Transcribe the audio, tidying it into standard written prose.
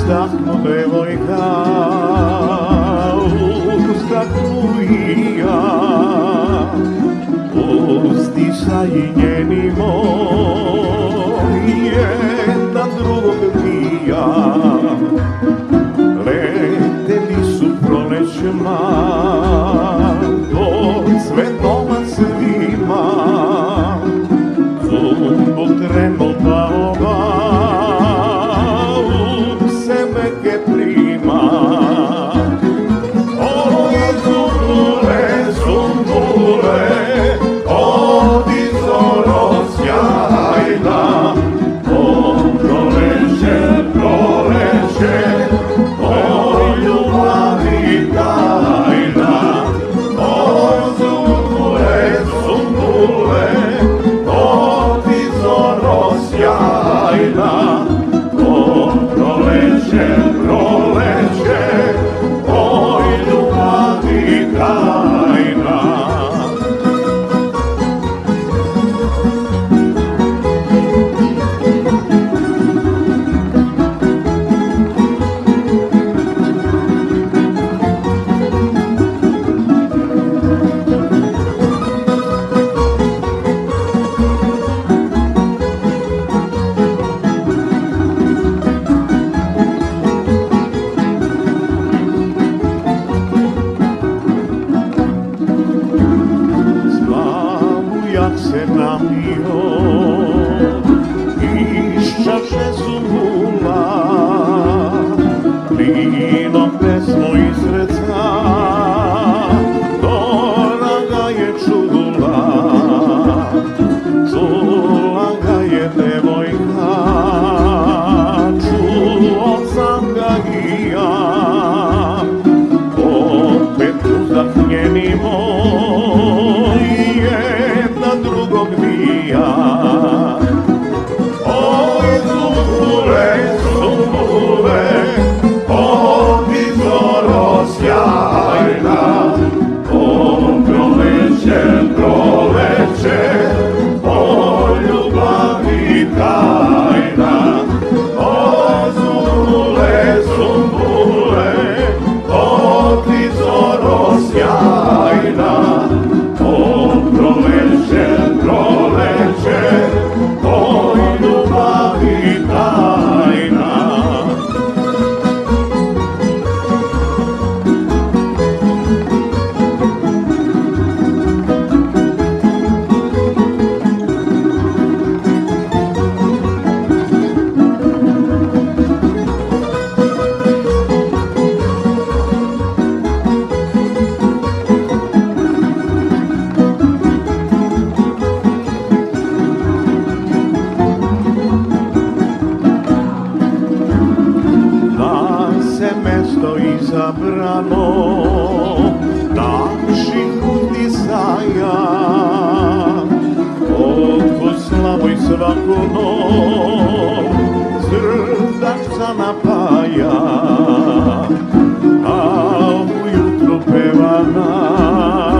uzdahnu devojka, uzdahnu i ja. Uzdisaj njeni moj, jedan drugog mija. Leteli su prolećima, dok cvetova svima. Zumbul trenul baoba, u sebe ke prima. Oj, zumbule, zumbule, odi zoro sjajna. O, proleće, proleće, o, ljubavi tajna. O, zumbule, zumbule, odi zoro sjajna. O, proleće, proleće, o, ljubavi tajna. Jak se napio iz čaše zumbula, plinom pesmu izreca, Dora ga je čula. Čula ga je devojka, čuo sam ga i ja. Opet uzdah njeni moj, jedan drugog mija. Oj, zumbule, zumbule, odi zoro sjajna. O, proleće, proleće, o, ljubavi tajna. O, zumbule, zumbule, odi zoro sjajna. O, proleće, proleće, o, ljubavi tajna. Se mesto izabrano naših utisaja, otko slavoj svaku noć srdačca napaja, a ujutru peva nam